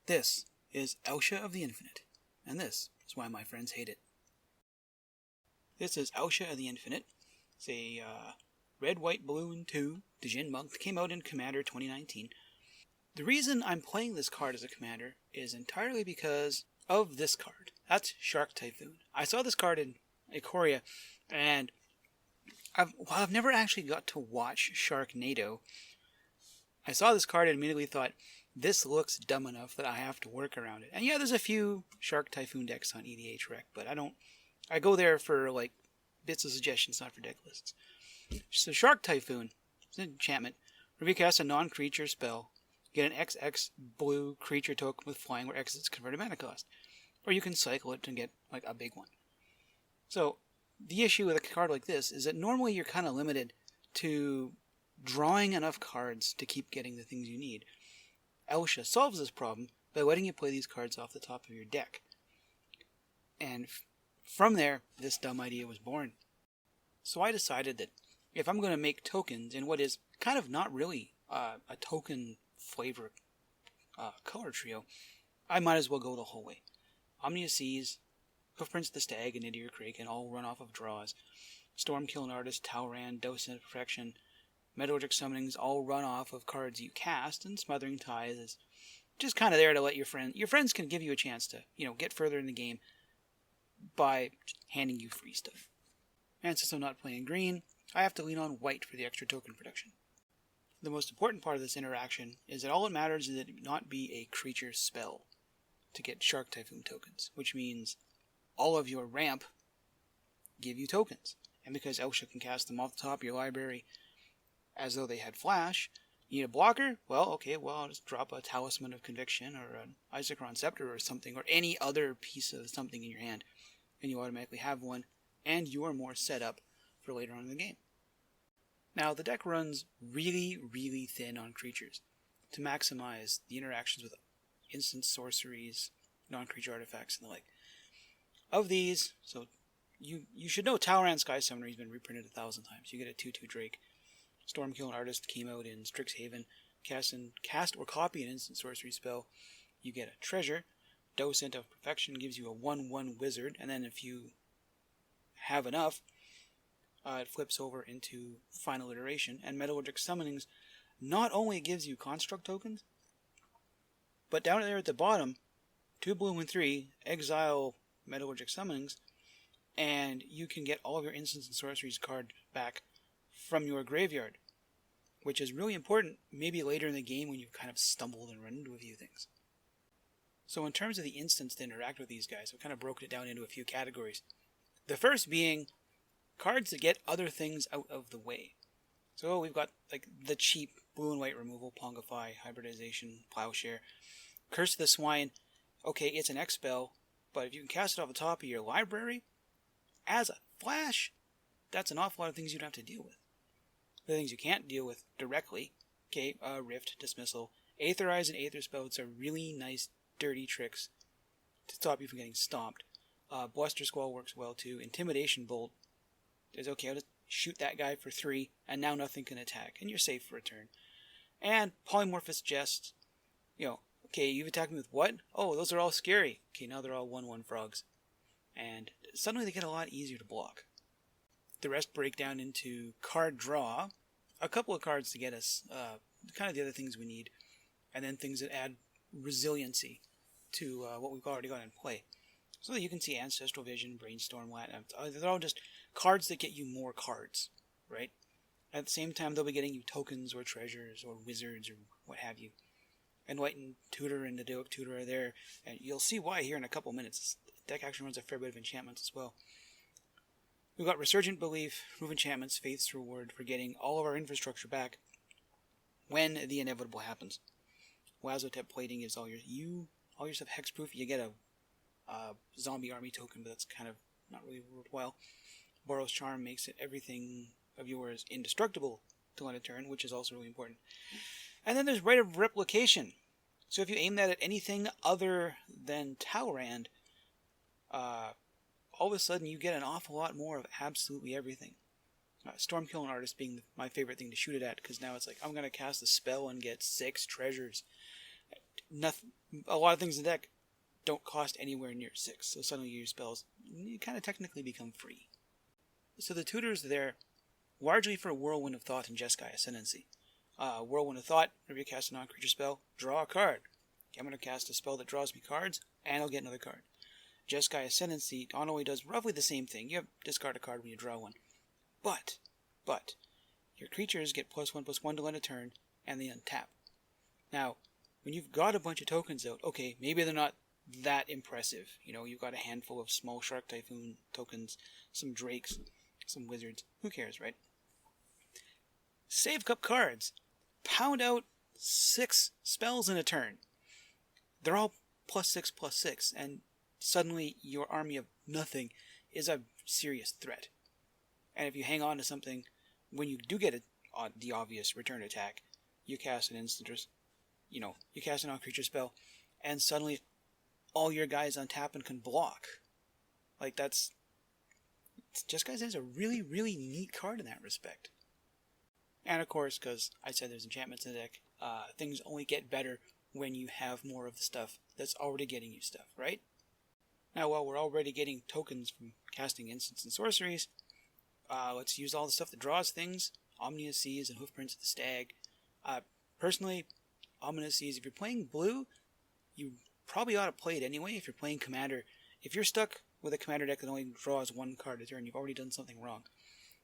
This is Elsha of the Infinite, and this is why my friends hate it. This is Elsha of the Infinite. It's a red, white, blue, and 2 Djinn monk that came out in Commander 2019. The reason I'm playing this card as a commander is entirely because of this card. That's Shark Typhoon. I saw this card in Ikoria, and while I've never actually got to watch Sharknado, I saw this card and immediately thought, this looks dumb enough that I have to work around it. And yeah, there's a few Shark Typhoon decks on EDH Rec, but I go there for like bits of suggestions, not for deck lists. So Shark Typhoon is an enchantment. Whenever you cast a non-creature spell, get an XX blue creature token with flying where X is its converted mana cost. Or you can cycle it and get like a big one. So the issue with a card like this is that normally you're kind of limited to drawing enough cards to keep getting the things you need. Elsha solves this problem by letting you play these cards off the top of your deck. And from there, this dumb idea was born. So I decided that if I'm going to make tokens in what is kind of not really a token flavor color trio, I might as well go the whole way. Omnia Seas, Hoofprints the Stag, and Idir Kraken all run off of draws. Stormkilling Artist, Talrand, Docent of Perfection, Metallurgic Summonings all run off of cards you cast, and Smothering Tithe is just kind of there to let your friends can give you a chance to, get further in the game by handing you free stuff. And since I'm not playing green, I have to lean on white for the extra token production. The most important part of this interaction is that all that matters is that it not be a creature spell to get Shark Typhoon tokens, which means all of your ramp give you tokens. And because Elsha can cast them off the top of your library as though they had flash, you need a blocker? Well, I'll just drop a Talisman of Conviction or an Isochron Scepter or something, or any other piece of something in your hand, and you automatically have one, and you are more set up for later on in the game. Now, the deck runs really, really thin on creatures to maximize the interactions with instant sorceries, non-creature artifacts, and the like. Of these, so you should know Talrand Sky Summoner has been reprinted 1,000 times. You get a 2/2 Drake. Stormkilling Artist came out in Strixhaven. Cast or copy an instant sorcery spell, you get a treasure. Docent of Perfection gives you a 1/1 wizard, and then if you have enough, it flips over into Final Iteration. And Metallurgic Summonings not only gives you construct tokens, but down there at the bottom, 2 blue and 3, exile Metallurgic Summonings, and you can get all of your instants and sorceries card back from your graveyard, which is really important maybe later in the game when you've kind of stumbled and run into a few things. So in terms of the instants to interact with these guys, I've kind of broken it down into a few categories. The first being cards that get other things out of the way. So we've got like the cheap blue and white removal, Pongify, Hybridization, Plowshare. Curse the Swine, okay, it's an X spell, but if you can cast it off the top of your library, as a flash, that's an awful lot of things you don't have to deal with. The things you can't deal with directly, okay, Rift, Dismissal, Aetherize and Aether Spells are really nice, dirty tricks to stop you from getting stomped. Bluster Squall works well too. Intimidation Bolt is okay, I'll just shoot that guy for 3, and now nothing can attack, and you're safe for a turn. And Polymorphous Jest, okay, you've attacked me with what? Oh, those are all scary. Okay, now they're all 1/1 frogs. And suddenly they get a lot easier to block. The rest break down into card draw, a couple of cards to get us kind of the other things we need, and then things that add resiliency to what we've already got in play. So that you can see Ancestral Vision, Brainstorm, they're all just cards that get you more cards, right? At the same time, they'll be getting you tokens or treasures or wizards or what have you. Enlightened Tutor and Nidoic Tutor are there, and you'll see why here in a couple minutes. The deck actually runs a fair bit of enchantments as well. We've got Resurgent Belief, Remove Enchantments, Faith's Reward for getting all of our infrastructure back when the inevitable happens. Lazotep Plating gives all your stuff hexproof. You get a zombie army token, but that's kind of not really worthwhile. Boros Charm makes everything of yours indestructible till end of turn, which is also really important. And then there's Rite of Replication. So if you aim that at anything other than Talrand, all of a sudden you get an awful lot more of absolutely everything. Stormkilling Artist being my favorite thing to shoot it at, because now it's like, I'm going to cast a spell and get 6 treasures. nothing. A lot of things in the deck don't cost anywhere near 6, so suddenly your spells kind of technically become free. So the tutors are there largely for Whirlwind of Thought and Jeskai Ascendancy. Whirlwind of Thought, whenever you cast a non-creature spell, draw a card. I'm going to cast a spell that draws me cards, and I'll get another card. Jeskai Ascendancy not only does roughly the same thing, you have discard a card when you draw one, but, your creatures get +1/+1 to end a turn, and they untap. Now, when you've got a bunch of tokens out, okay, maybe they're not that impressive. You know, you've got a handful of small Shark Typhoon tokens, some Drakes, some Wizards. Who cares, right? Save Cup cards. Pound out 6 spells in a turn. They're all +6/+6, and suddenly your army of nothing is a serious threat. And if you hang on to something, when you do get the obvious return attack, you cast an instant, you cast a non-creature spell, and suddenly all your guys untap and can block. Like, Jeskai is a really, really neat card in that respect. And of course, because I said there's enchantments in the deck, things only get better when you have more of the stuff that's already getting you stuff, right? Now, while we're already getting tokens from casting instants and sorceries, let's use all the stuff that draws things. Omnia Seas and Hoofprints of the Stag. Personally, Omnia Seas, if you're playing blue, you probably ought to play it anyway. If you're playing Commander, if you're stuck with a Commander deck that only draws 1 card a turn, you've already done something wrong.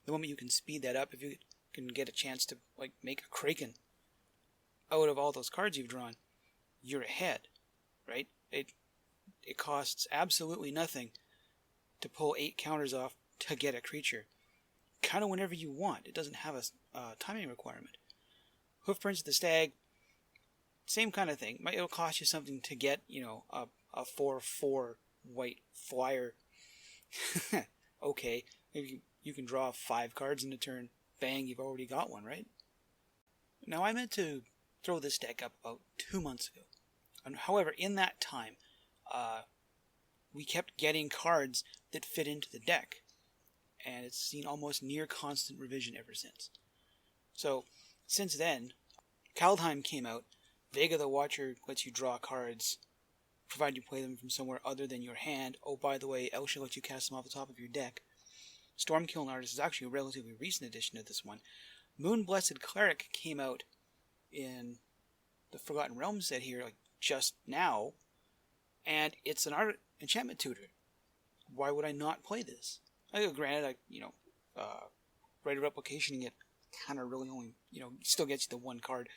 The moment you can speed that up, if you can get a chance to make a Kraken out of all those cards you've drawn, you're ahead, right? It costs absolutely nothing to pull 8 counters off to get a creature. Kind of whenever you want. It doesn't have a timing requirement. Hoofprints of the Stag, same kind of thing. It'll cost you something to get, a 4/4 white flyer. Okay, maybe you can draw 5 cards in a turn. Bang, you've already got one, right? Now, I meant to throw this deck up about 2 months ago. However, in that time, we kept getting cards that fit into the deck, and it's seen almost near constant revision ever since. So, since then, Kaldheim came out. Vega the Watcher lets you draw cards, provided you play them from somewhere other than your hand. Oh, by the way, Elsha lets you cast them off the top of your deck. Stormkiln Artist is actually a relatively recent addition to this one. Moonblessed Cleric came out in the Forgotten Realms set here, just now, and it's an enchantment tutor. Why would I not play this? Granted, Rite of Replicationing it kind of really only, still gets you the 1 card.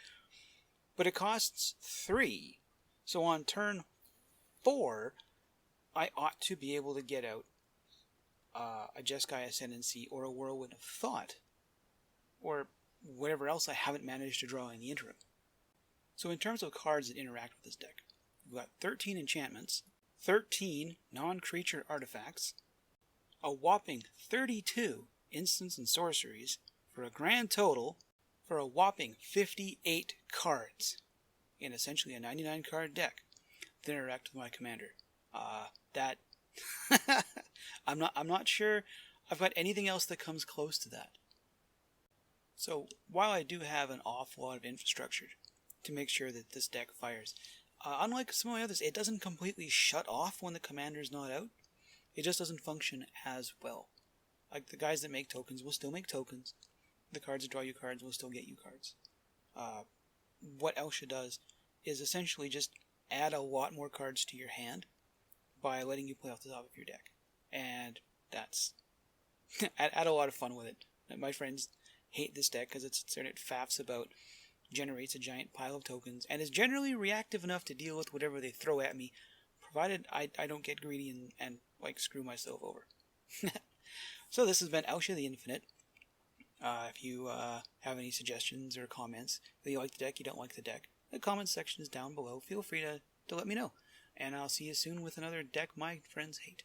But it costs 3. So on turn 4, I ought to be able to get out a Jeskai Ascendancy or a Whirlwind of Thought. Or whatever else I haven't managed to draw in the interim. So in terms of cards that interact with this deck, we've got 13 enchantments, 13 non-creature artifacts, a whopping 32 instants and sorceries, for a grand total for a whopping 58 cards in essentially a 99 card deck that interact with my commander. I'm not sure I've got anything else that comes close to that. So while I do have an awful lot of infrastructure to make sure that this deck fires, unlike some of my others, it doesn't completely shut off when the commander's not out. It just doesn't function as well. Like, the guys that make tokens will still make tokens. The cards that draw you cards will still get you cards. What Elsha does is essentially just add a lot more cards to your hand by letting you play off the top of your deck. And that's... add a lot of fun with it. My friends hate this deck because it faffs about, generates a giant pile of tokens, and is generally reactive enough to deal with whatever they throw at me, provided I don't get greedy and screw myself over. So this has been Elsha the Infinite. If you have any suggestions or comments, that you like the deck, you don't like the deck, the comments section is down below. Feel free to let me know. And I'll see you soon with another deck my friends hate.